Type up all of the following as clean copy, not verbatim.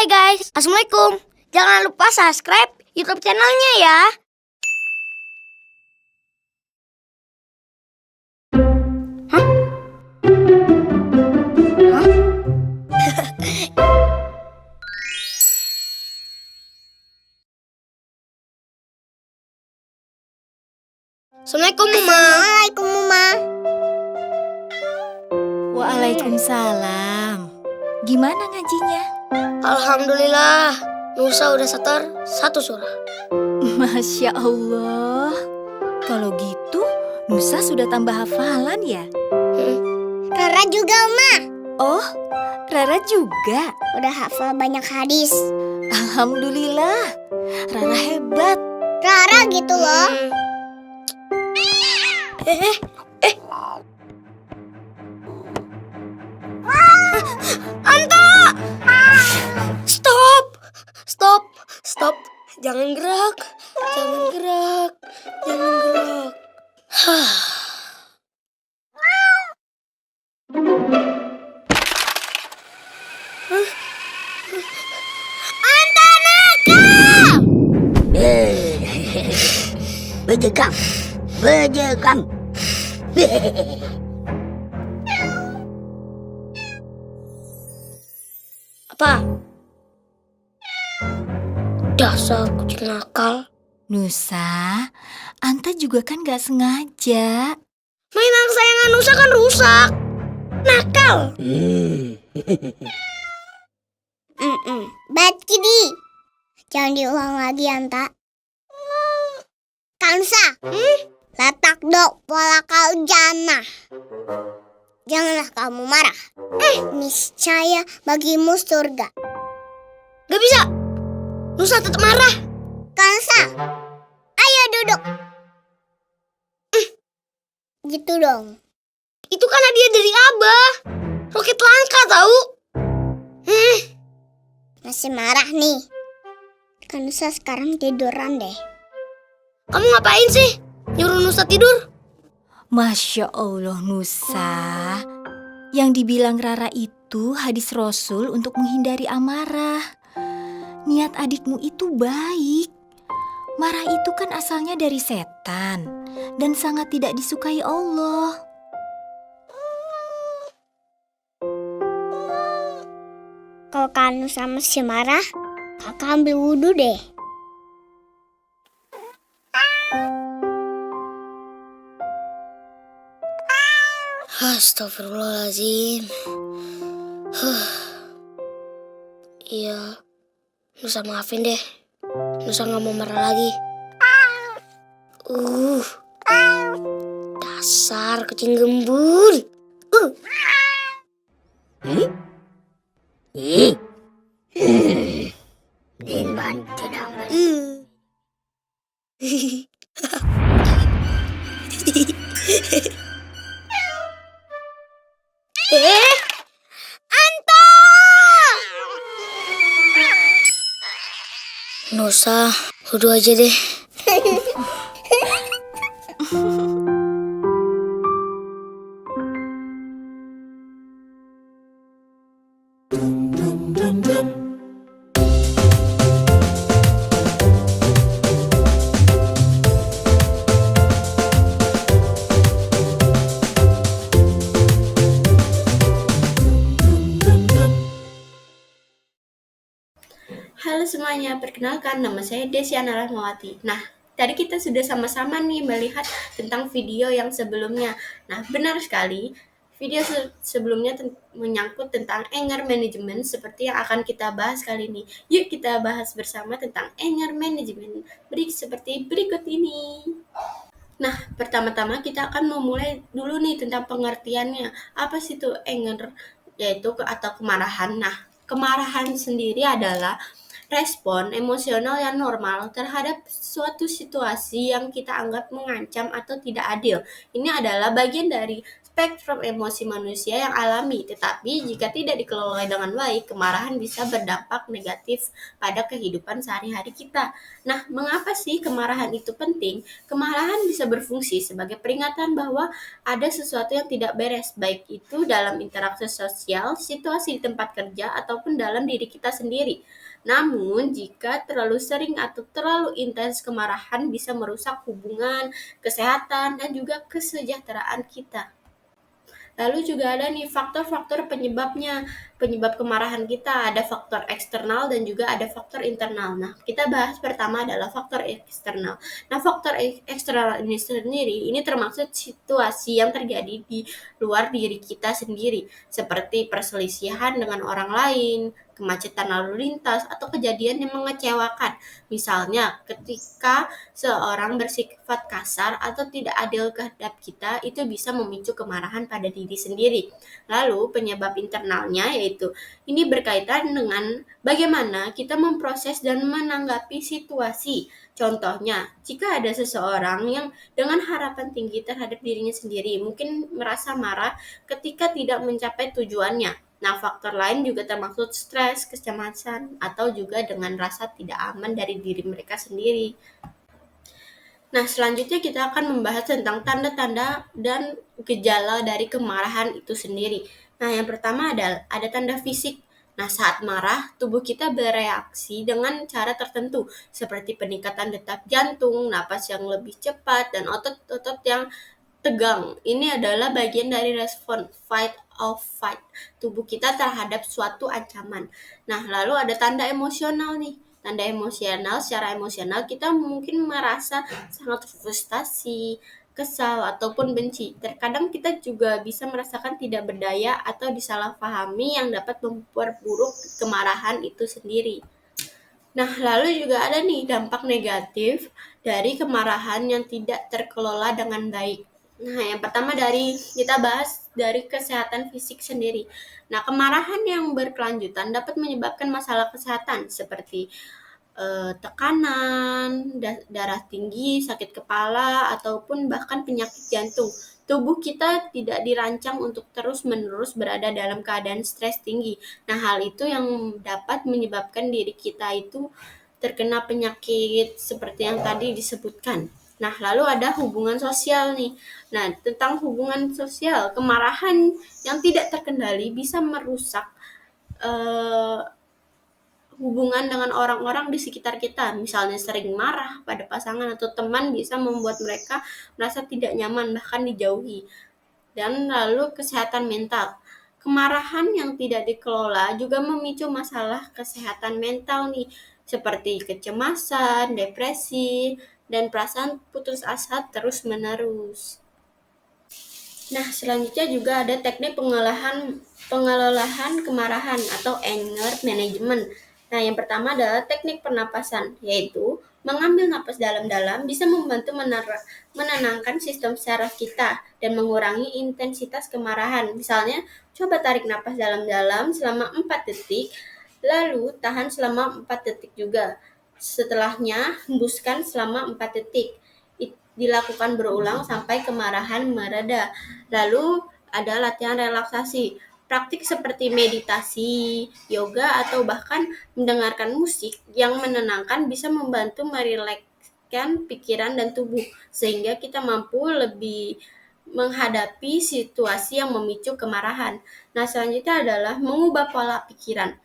Hai guys, Assalamualaikum. Jangan lupa subscribe YouTube channelnya ya. Hah? Assalamualaikum, Mama. Assalamualaikum, Mama. Waalaikumsalam. Gimana ngajinya? Alhamdulillah, Nusa udah setor 1 surah. Masya Allah. Kalau gitu, Nusa sudah tambah hafalan ya? Rara juga, Ma. Oh, Rara juga. Udah hafal banyak hadis. Alhamdulillah. Rara hebat. Rara gitu loh. Anta! Stop. Jangan gerak. Anta nakal! Bejekam. Apa? Dasar kucing nakal. Nusa, Anta juga kan gak sengaja. Mainan kesayangan Nusa kan rusak. Nakal. Bad Kitty. Jangan diulang lagi, Anta. Kansa. Letak dok pola kau jannah. Janganlah kamu marah. Niscaya bagimu surga. Gak bisa. Nusa tetap marah. Kansa, ayo duduk. Gitu dong. Itu kan hadiah dari Abah. Roket langka tahu. Masih marah nih. Kansa sekarang tiduran deh. Kamu ngapain sih? Nyuruh Nusa tidur? Masya Allah Nusa. Yang dibilang Rara itu hadis Rasul untuk menghindari amarah. Niat adikmu itu baik. Marah itu kan asalnya dari setan dan sangat tidak disukai Allah. Kalau Kansa masih marah, kakak ambil wudhu deh. Astagfirullahaladzim. Iya, Nusa maafin deh. Nusa gak mau marah lagi. Dasar kucing gembul. Dimban tidak Anta! Nusa, wudhu aja deh. Halo semuanya, perkenalkan nama saya Desiana Rahmawati. Nah, tadi kita sudah sama-sama nih melihat tentang video yang sebelumnya. Nah, benar sekali, video sebelumnya menyangkut tentang anger management seperti yang akan kita bahas kali ini. Yuk kita bahas bersama tentang anger management seperti berikut ini. Nah, pertama-tama kita akan memulai dulu nih tentang pengertiannya. Apa sih itu anger? Yaitu atau kemarahan. Nah, kemarahan sendiri adalah respon emosional yang normal terhadap suatu situasi yang kita anggap mengancam atau tidak adil. Ini adalah bagian dari spektrum emosi manusia yang alami, tetapi jika tidak dikelola dengan baik, kemarahan bisa berdampak negatif pada kehidupan sehari-hari kita. Nah, mengapa sih kemarahan itu penting? Kemarahan bisa berfungsi sebagai peringatan bahwa ada sesuatu yang tidak beres, baik itu dalam interaksi sosial, situasi di tempat kerja, ataupun dalam diri kita sendiri. Namun, jika terlalu sering atau terlalu intens, kemarahan bisa merusak hubungan, kesehatan, dan juga kesejahteraan kita. Lalu juga ada nih faktor-faktor penyebabnya. Penyebab kemarahan kita ada faktor eksternal dan juga ada faktor internal. Nah, kita bahas pertama adalah faktor eksternal. Nah, faktor eksternal ini sendiri ini termaksud situasi yang terjadi di luar diri kita sendiri, seperti perselisihan dengan orang lain, kemacetan lalu lintas, atau kejadian yang mengecewakan. Misalnya, ketika seorang bersifat kasar atau tidak adil terhadap kita, itu bisa memicu kemarahan pada diri sendiri. Lalu, penyebab internalnya yaitu ini berkaitan dengan bagaimana kita memproses dan menanggapi situasi. Contohnya, jika ada seseorang yang dengan harapan tinggi terhadap dirinya sendiri, mungkin merasa marah ketika tidak mencapai tujuannya. Nah, faktor lain juga termasuk stres, kecemasan, atau juga dengan rasa tidak aman dari diri mereka sendiri. Nah, selanjutnya kita akan membahas tentang tanda-tanda dan gejala dari kemarahan itu sendiri. Nah, yang pertama ada tanda fisik. Nah, saat marah, tubuh kita bereaksi dengan cara tertentu, seperti peningkatan detak jantung, napas yang lebih cepat, dan otot-otot yang tegang. Ini adalah bagian dari respon fight or flight tubuh kita terhadap suatu ancaman. Nah, lalu ada tanda emosional nih. Tanda emosional, secara emosional kita mungkin merasa sangat frustasi, kesal, ataupun benci. Terkadang kita juga bisa merasakan tidak berdaya atau disalahpahami yang dapat memperburuk kemarahan itu sendiri. Nah, lalu juga ada nih dampak negatif dari kemarahan yang tidak terkelola dengan baik. Nah, yang pertama kita bahas dari kesehatan fisik sendiri. Nah, kemarahan yang berkelanjutan dapat menyebabkan masalah kesehatan seperti tekanan, darah tinggi, sakit kepala, ataupun bahkan penyakit jantung. Tubuh kita tidak dirancang untuk terus-menerus berada dalam keadaan stres tinggi. Nah, hal itu yang dapat menyebabkan diri kita itu terkena penyakit seperti yang tadi disebutkan. Nah, lalu ada hubungan sosial nih. Nah, tentang hubungan sosial, kemarahan yang tidak terkendali bisa merusak hubungan dengan orang-orang di sekitar kita. Misalnya sering marah pada pasangan atau teman bisa membuat mereka merasa tidak nyaman, bahkan dijauhi. Dan lalu kesehatan mental. Kemarahan yang tidak dikelola juga memicu masalah kesehatan mental nih, seperti kecemasan, depresi, dan perasaan putus asa terus-menerus. Nah, selanjutnya juga ada teknik pengelolaan kemarahan atau anger management. Nah, yang pertama adalah teknik pernapasan, yaitu mengambil napas dalam-dalam bisa membantu menenangkan sistem saraf kita dan mengurangi intensitas kemarahan. Misalnya, coba tarik napas dalam-dalam selama 4 detik, lalu tahan selama 4 detik juga. Setelahnya, hembuskan selama 4 detik. Dilakukan berulang sampai kemarahan mereda. Lalu ada latihan relaksasi. Praktik seperti meditasi, yoga, atau bahkan mendengarkan musik yang menenangkan bisa membantu merilekskan pikiran dan tubuh, sehingga kita mampu lebih menghadapi situasi yang memicu kemarahan. Nah, selanjutnya adalah mengubah pola pikiran.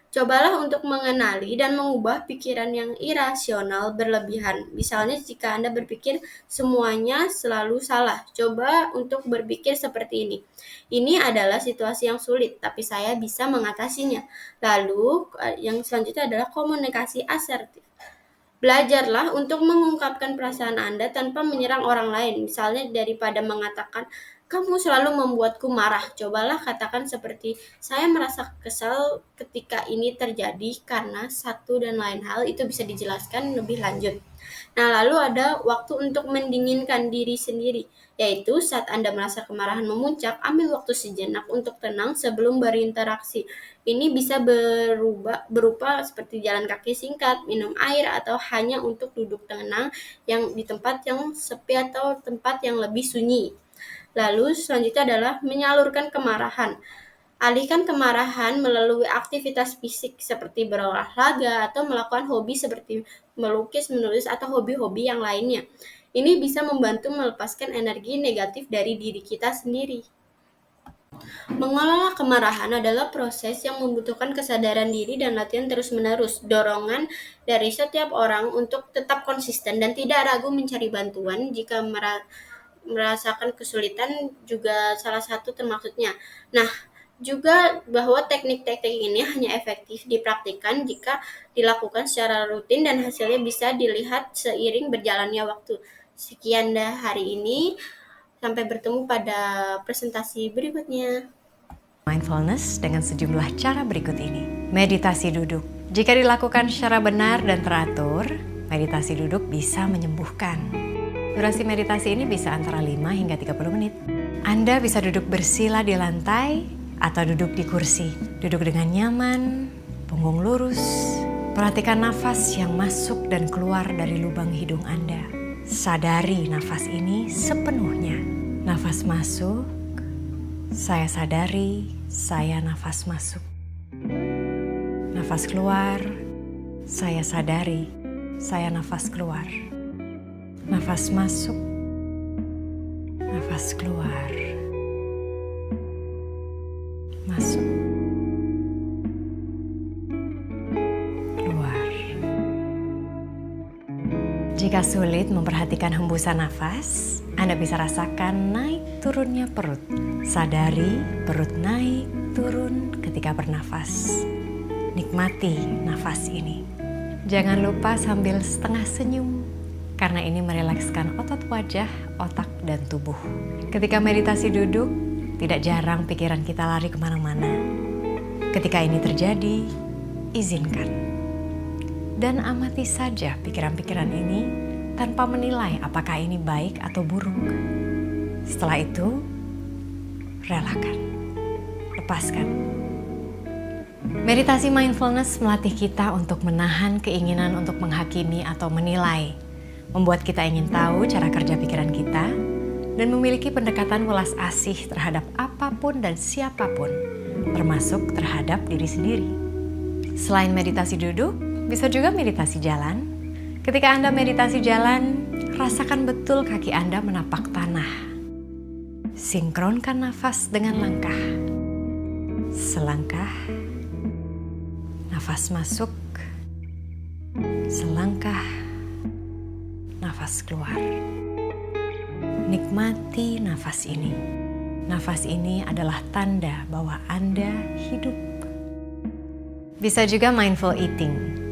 Cobalah untuk mengenali dan mengubah pikiran yang irasional berlebihan. Misalnya jika Anda berpikir semuanya selalu salah, coba untuk berpikir seperti ini. Ini adalah situasi yang sulit, tapi saya bisa mengatasinya. Lalu yang selanjutnya adalah komunikasi asertif. Belajarlah untuk mengungkapkan perasaan Anda tanpa menyerang orang lain. Misalnya daripada mengatakan, kamu selalu membuatku marah. Cobalah katakan seperti, saya merasa kesal ketika ini terjadi karena satu dan lain hal. Itu bisa dijelaskan lebih lanjut. Nah, lalu ada waktu untuk mendinginkan diri sendiri, yaitu saat Anda merasa kemarahan memuncak, ambil waktu sejenak untuk tenang sebelum berinteraksi. Ini bisa berupa seperti jalan kaki singkat, minum air, atau hanya untuk duduk tenang yang di tempat yang sepi atau tempat yang lebih sunyi. Lalu selanjutnya adalah menyalurkan kemarahan. Alihkan kemarahan melalui aktivitas fisik seperti berolahraga atau melakukan hobi seperti melukis, menulis, atau hobi-hobi yang lainnya. Ini bisa membantu melepaskan energi negatif dari diri kita sendiri. Mengelola kemarahan adalah proses yang membutuhkan kesadaran diri dan latihan terus-menerus. Dorongan dari setiap orang untuk tetap konsisten dan tidak ragu mencari bantuan jika merasakan kesulitan juga salah satu termaksudnya. Nah, juga bahwa teknik-teknik ini hanya efektif dipraktikkan jika dilakukan secara rutin dan hasilnya bisa dilihat seiring berjalannya waktu. Sekian dah hari ini. Sampai bertemu pada presentasi berikutnya. Mindfulness dengan sejumlah cara berikut ini. Meditasi duduk. Jika dilakukan secara benar dan teratur, meditasi duduk bisa menyembuhkan. Durasi meditasi ini bisa antara 5 hingga 30 menit. Anda bisa duduk bersila di lantai atau duduk di kursi. Duduk dengan nyaman, punggung lurus. Perhatikan nafas yang masuk dan keluar dari lubang hidung Anda. Sadari nafas ini sepenuhnya. Nafas masuk, saya sadari, saya nafas masuk. Nafas keluar, saya sadari, saya nafas keluar. Nafas masuk, nafas keluar. Masuk, keluar. Jika sulit memperhatikan hembusan nafas, Anda bisa rasakan naik turunnya perut. Sadari perut naik turun ketika bernafas. Nikmati nafas ini. Jangan lupa sambil setengah senyum, karena ini merilekskan otot wajah, otak, dan tubuh. Ketika meditasi duduk, tidak jarang pikiran kita lari kemana-mana. Ketika ini terjadi, izinkan. Dan amati saja pikiran-pikiran ini tanpa menilai apakah ini baik atau buruk. Setelah itu, relakan, lepaskan. Meditasi mindfulness melatih kita untuk menahan keinginan untuk menghakimi atau menilai, membuat kita ingin tahu cara kerja pikiran kita, dan memiliki pendekatan welas asih terhadap apapun dan siapapun, termasuk terhadap diri sendiri. Selain meditasi duduk, bisa juga meditasi jalan. Ketika Anda meditasi jalan, rasakan betul kaki Anda menapak tanah. Sinkronkan nafas dengan langkah. Selangkah, nafas masuk. Selangkah, nafas keluar. Nikmati nafas ini. Nafas ini adalah tanda bahwa Anda hidup. Bisa juga mindful eating.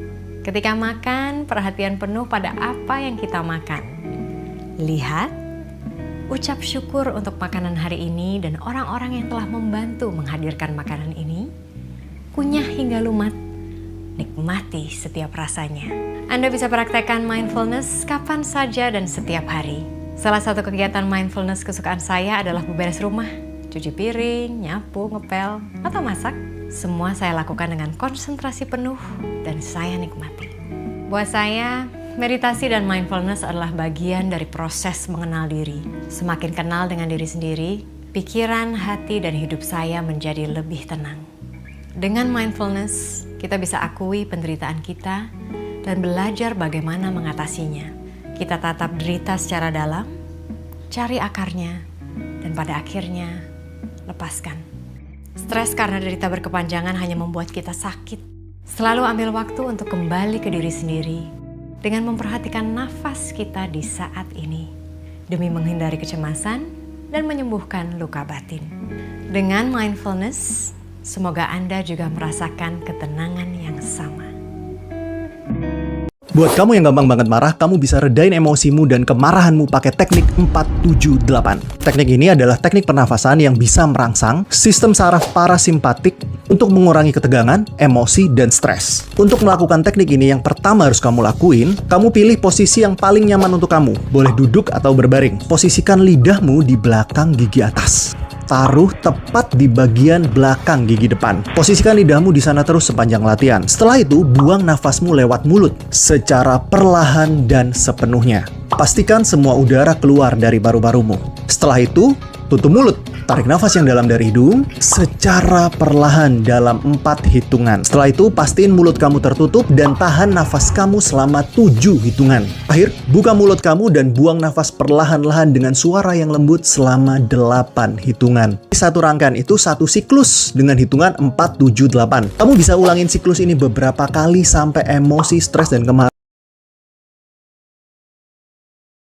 Ketika makan, perhatian penuh pada apa yang kita makan. Lihat, ucap syukur untuk makanan hari ini dan orang-orang yang telah membantu menghadirkan makanan ini. Kunyah hingga lumat, nikmati setiap rasanya. Anda bisa praktekkan mindfulness kapan saja dan setiap hari. Salah satu kegiatan mindfulness kesukaan saya adalah beberes rumah, cuci piring, nyapu, ngepel, atau masak. Semua saya lakukan dengan konsentrasi penuh dan saya nikmati. Buat saya, meditasi dan mindfulness adalah bagian dari proses mengenal diri. Semakin kenal dengan diri sendiri, pikiran, hati, dan hidup saya menjadi lebih tenang. Dengan mindfulness, kita bisa akui penderitaan kita dan belajar bagaimana mengatasinya. Kita tatap derita secara dalam, cari akarnya, dan pada akhirnya lepaskan. Stres karena derita berkepanjangan hanya membuat kita sakit. Selalu ambil waktu untuk kembali ke diri sendiri dengan memperhatikan nafas kita di saat ini demi menghindari kecemasan dan menyembuhkan luka batin. Dengan mindfulness, semoga Anda juga merasakan ketenangan yang sama. Buat kamu yang gampang banget marah, kamu bisa redain emosimu dan kemarahanmu pakai teknik 478. Teknik ini adalah teknik pernafasan yang bisa merangsang sistem saraf parasimpatik untuk mengurangi ketegangan, emosi, dan stres. Untuk melakukan teknik ini, yang pertama harus kamu lakuin, kamu pilih posisi yang paling nyaman untuk kamu. Boleh duduk atau berbaring. Posisikan lidahmu di belakang gigi atas. Taruh tepat di bagian belakang gigi depan. Posisikan lidahmu di sana terus sepanjang latihan. Setelah itu, buang nafasmu lewat mulut secara perlahan dan sepenuhnya. Pastikan semua udara keluar dari paru-parumu. Setelah itu, Tutup mulut. Tarik nafas yang dalam dari hidung secara perlahan dalam 4 hitungan. Setelah itu, pastiin mulut kamu tertutup dan tahan nafas kamu selama 7 hitungan. Akhir, buka mulut kamu dan buang nafas perlahan-lahan dengan suara yang lembut selama 8 hitungan. Satu rangkaian itu satu siklus dengan hitungan 4, 7, 8. Kamu bisa ulangin siklus ini beberapa kali sampai emosi, stres, dan kemarahan